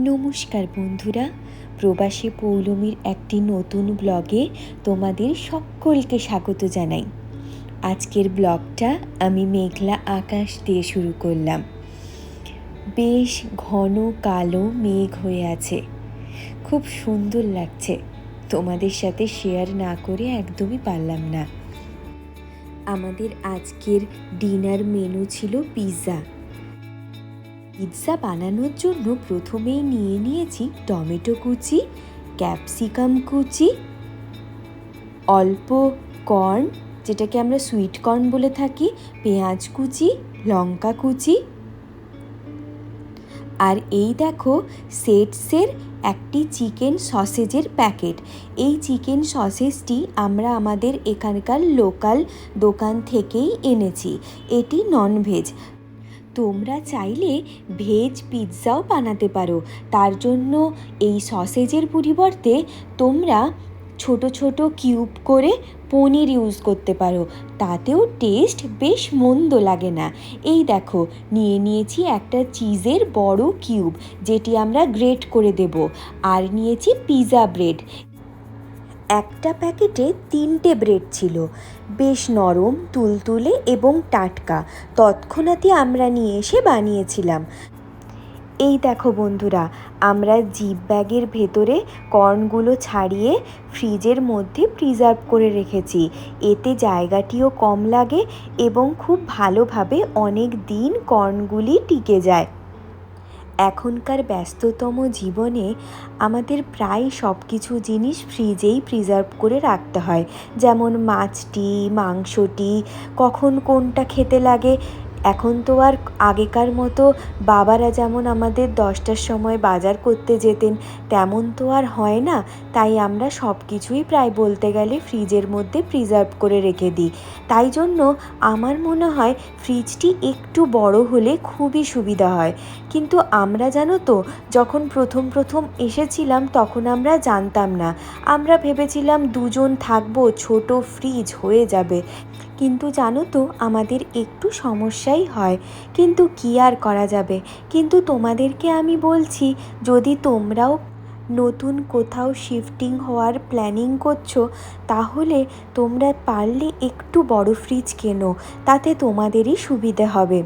নমস্কার বন্ধুরা, প্রবাসী পৌলমীর একটি নতুন ব্লগে তোমাদের সকলকে স্বাগত জানাই। আজকের ব্লগটা আমি মেঘলা আকাশ দিয়ে শুরু করলাম। বেশ ঘন কালো মেঘ হয়ে আছে, খুব সুন্দর লাগছে। তোমাদের সাথে শেয়ার না করে একদমই পারলাম না। আমাদের আজকের ডিনার মেনু ছিল পিৎজা। পিৎজা বানানোর জন্য প্রথমেই নিয়ে নিয়েছি টমেটো কুচি, ক্যাপসিকাম কুচি, অল্প কর্ন, যেটাকে আমরা সুইট কর্ন বলে থাকি, পেঁয়াজ কুচি, লঙ্কা কুচি, আর এই দেখো সেটসের একটি চিকেন সসেজের প্যাকেট। এই চিকেন সসেজটি আমরা আমাদের এখানকার লোকাল দোকান থেকেই এনেছি। এটি ননভেজ। তোমরা চাইলে ভেজ পিৎজাও বানাতে পারো। তার জন্য এই সসেজের পরিবর্তে তোমরা ছোট ছোট কিউব করে পনির ইউজ করতে পারো, তাতেও টেস্ট বেশ মন্দ লাগে না। এই দেখো নিয়ে নিয়েছি একটা চিজের বড় কিউব, যেটি আমরা গ্রেট করে দেব, আর নিয়েছি পিৎজা ব্রেড। একটা প্যাকেটে 3টে ব্রেড ছিল, বেশ নরম, তুলতুলে এবং টাটকা। তৎক্ষণাৎই আমরা নিয়ে এসে বানিয়েছিলাম। এই দেখো বন্ধুরা, আমরা জিপ ব্যাগের ভেতরে কর্নগুলো ছাড়িয়ে ফ্রিজের মধ্যে প্রিজার্ভ করে রেখেছি। এতে জায়গাটিও কম লাগে এবং খুব ভালোভাবে অনেক দিন কর্নগুলি টিকে যায়। এখনকার ব্যস্ততম জীবনে আমাদের প্রায় সব কিছু জিনিস ফ্রিজেই প্রিজার্ভ করে রাখতে হয়, যেমন মাছটি, মাংসটি, কখন কোনটা খেতে লাগে। এখন তো আর আগেকার মতো বাবারা যেমন আমাদের 10টার সময় বাজার করতে যেতেন, তেমন তো আর হয় না। তাই আমরা সব কিছুই প্রায় বলতে গেলে ফ্রিজের মধ্যে প্রিজার্ভ করে রেখে দিই। তাই জন্য আমার মনে হয় ফ্রিজটি একটু বড় হলে খুবই সুবিধা হয়। কিন্তু আমরা জানো তো, যখন প্রথম এসেছিলাম তখন আমরা জানতাম না। আমরা ভেবেছিলাম দুজন থাকবো, ছোট ফ্রিজ হয়ে যাবে। কিন্তু জানো তো, আমাদের একটু সমস্যাই হয়, কিন্তু কী আর করা যাবে। কিন্তু তোমাদেরকে আমি বলছি, যদি তোমরাও নতুন কোথাও শিফটিং হওয়ার প্ল্যানিং করছো, তাহলে তোমরা পারলে একটু বড় ফ্রিজ কেনো, তাতে তোমাদেরই সুবিধে হবে।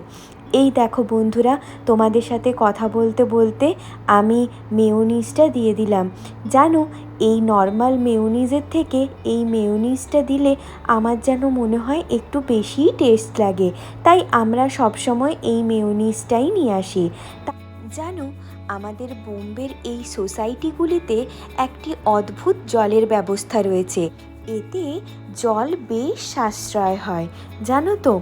এই দেখো বন্ধুরা, তোমাদের সাথে কথা বলতে বলতে আমি মেয়োনিজটা দিয়ে দিলাম। জানো, এই নর্মাল মেয়োনিজের থেকে এই মেয়োনিজটা দিলে আমার যেন মনে হয় একটু বেশিই টেস্ট লাগে, তাই আমরা সবসময় এই মেয়োনিজটাই নিয়ে আসি। জানো, আমাদের বোম্বের এই সোসাইটিগুলিতে একটি অদ্ভুত জলের ব্যবস্থা রয়েছে। এতে জল বেশ সাশ্রয় হয়, জানো তো।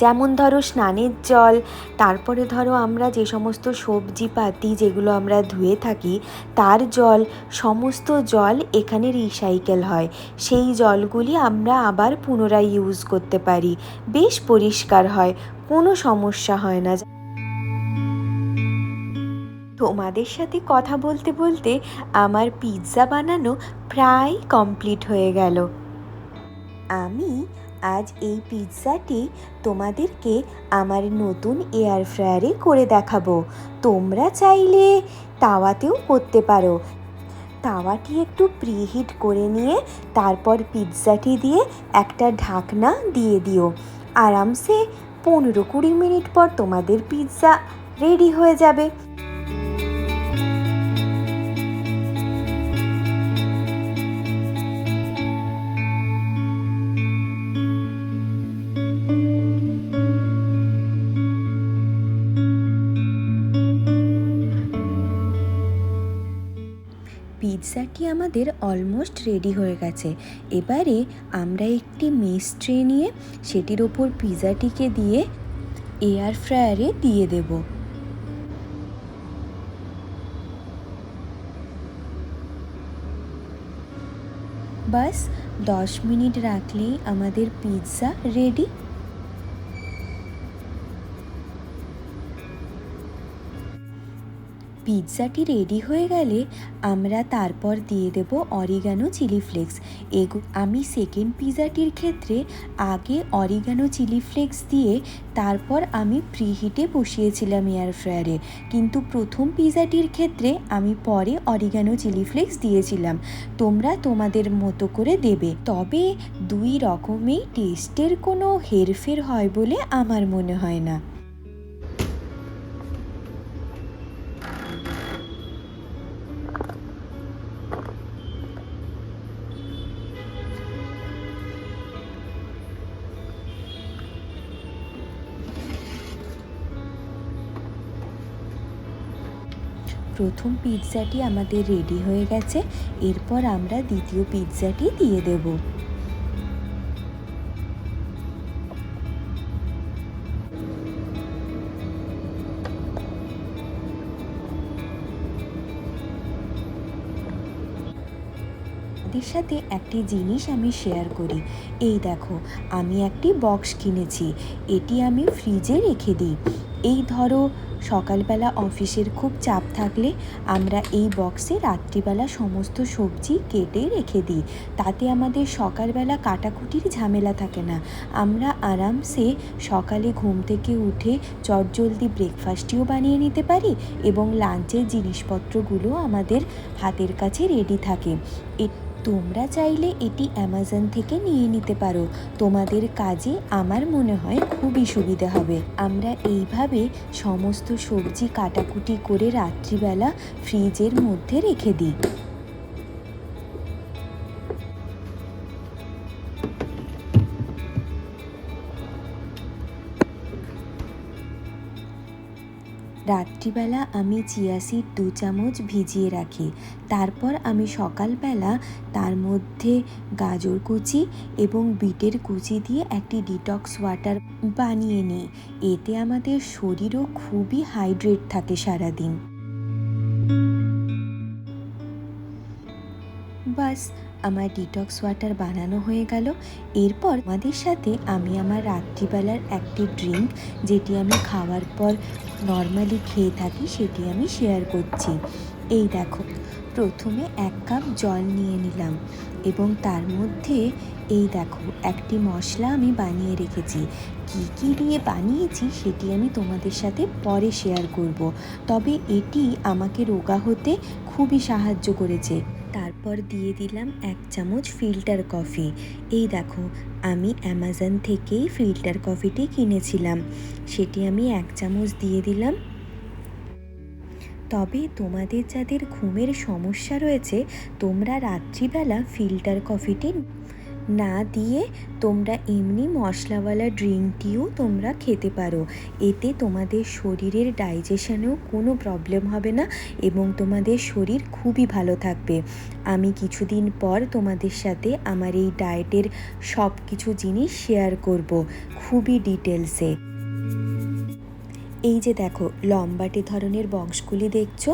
যেমন ধরো স্নানের জল, তারপরে ধরো আমরা যে সমস্ত সবজিপাতি যেগুলো আমরা ধুয়ে থাকি তার জল, সমস্ত জল এখানে রিসাইকেল হয়। সেই জলগুলি আমরা আবার পুনরায় ইউজ করতে পারি। বেশ পরিষ্কার হয়, কোনো সমস্যা হয় না। তোমাদের সাথে কথা বলতে বলতে আমার পিৎজা বানানো প্রায় কমপ্লিট হয়ে গেল। আমি আজ এই পিৎজাটি তোমাদেরকে আমার নতুন এয়ার ফ্রায়ারে করে দেখাবো। তোমরা চাইলে তাওয়াতেও করতে পারো। তাওয়াটি একটু প্রিহিট করে নিয়ে তারপর পিৎজাটি দিয়ে একটা ঢাকনা দিয়ে দিও। আরামসে 15-20 মিনিট পর তোমাদের পিৎজা রেডি হয়ে যাবে। পিৎজাটি আমাদের অলমোস্ট রেডি হয়ে গেছে। এবারে আমরা একটি মেস ট্রে নিয়ে সেটির ওপর পিৎজাটিকে দিয়ে এয়ার ফ্রায়ারে দিয়ে দেব। বাস 10 মিনিট রাখলেই আমাদের পিৎজা রেডি। পিৎজাটি রেডি হয়ে গেলে আমরা তারপর দিয়ে দেব অরিগানো চিলি ফ্লেক্স। আমি সেকেন্ড পিৎজাটির ক্ষেত্রে আগে অরিগানো চিলি ফ্লেক্স দিয়ে তারপর আমি প্রিহিটে বসিয়েছিলাম এয়ার ফ্রায়ারে, কিন্তু প্রথম পিৎজাটির ক্ষেত্রে আমি পরে অরিগানো চিলি ফ্লেক্স দিয়েছিলাম। তোমরা তোমাদের মতো করে দেবে, তবে দুই রকমেই টেস্টের কোনো হেরফের হয় বলে আমার মনে হয় না। প্রথম পিৎজাটি আমাদের রেডি হয়ে গেছে, এরপর আমরা দ্বিতীয় পিৎজাটি দিয়ে দেব। আপনাদের সাথে একটি জিনিস আমি শেয়ার করি। এই দেখো, আমি একটি বক্স কিনেছি, এটি আমি ফ্রিজে রেখে দিই। এই ধরো সকালবেলা অফিসের খুব চাপ থাকলে আমরা এই বক্সে রাত্রিবেলা সমস্ত সবজি কেটে রেখে দিই, তাতে আমাদের সকালবেলা কাটাকুটির ঝামেলা থাকে না। আমরা আরামসে সকালে ঘুম থেকে উঠে চটজলদি ব্রেকফাস্টটিও বানিয়ে নিতে পারি এবং লাঞ্চের জিনিসপত্রগুলো আমাদের হাতের কাছে রেডি থাকে। তোমরা চাইলে এটি অ্যামাজন থেকে নিয়ে নিতে পারো, তোমাদের কাজে আমার মনে হয় খুবই সুবিধা হবে। আমরা এইভাবে সমস্ত সবজি কাটাকুটি করে রাত্রিবেলা ফ্রিজের মধ্যে রেখে দিই। রাত্রিবেলা আমি চিয়া সিড 2 চামচ ভিজিয়ে রাখি, তারপর আমি সকালবেলা তার মধ্যে গাজর কুচি এবং বিটের কুচি দিয়ে একটি ডিটক্স ওয়াটার বানিয়ে নিই। এতে আমাদের শরীরও খুবই হাইড্রেট থাকে সারাদিন। বাস, আমার ডিটক্স ওয়াটার বানানো হয়ে গেল। এরপর আমাদের সাথে আমি আমার রাত্রিবেলার একটি ড্রিঙ্ক, যেটি আমি খাওয়ার পর নর্মালি খেয়ে থাকি, সেটি আমি শেয়ার করছি। এই দেখো, প্রথমে 1 কাপ জল নিয়ে নিলাম এবং তার মধ্যে এই দেখো একটি মশলা আমি বানিয়ে রেখেছি। কী দিয়ে বানিয়েছি সেটি আমি তোমাদের সাথে পরে শেয়ার করব, তবে এটি আমাকে রোগা হতে খুবই সাহায্য করেছে। তারপর দিয়ে দিলাম 1 চামচ ফিল্টার কফি। এই দেখো, আমি অ্যামাজন থেকেই ফিল্টার কফিটি কিনেছিলাম, সেটি আমি 1 চামচ দিয়ে দিলাম। তবে তোমাদের যাদের ঘুমের সমস্যা রয়েছে, তোমরা রাত্রিবেলা ফিল্টার কফিটি না দিয়ে তোমরা এমনি মশলাওয়ালা ড্রিঙ্কটিও তোমরা খেতে পারো। এতে তোমাদের শরীরের ডাইজেশনেও কোনো প্রবলেম হবে না এবং তোমাদের শরীর খুবই ভালো থাকবে। আমি কিছুদিন পর তোমাদের সাথে আমার এই ডায়েটের সব কিছু জিনিস শেয়ার করব খুবই ডিটেলসে। এই যে দেখো, লম্বাটে ধরনের বক্সগুলি দেখছো,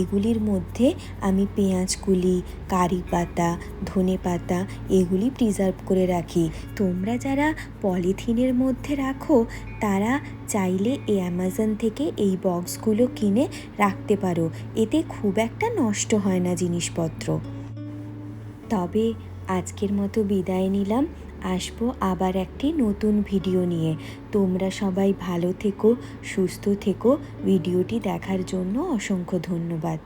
এগুলির মধ্যে আমি পেঁয়াজ কুলি, কারি পাতা, ধনে পাতা এগুলি প্রিজার্ভ করে রাখি। তোমরা যারা পলিথিনের মধ্যে রাখো তারা চাইলে এই অ্যামাজন থেকে এই বক্সগুলো কিনে রাখতে পারো, এতে খুব একটা নষ্ট হয় না জিনিসপত্র। তবে আজকের মতো বিদায় নিলাম, আসবো আবার একটি নতুন ভিডিও নিয়ে। তোমরা সবাই ভালো থেকো, সুস্থ থেকো। ভিডিওটি দেখার জন্য অসংখ্য ধন্যবাদ।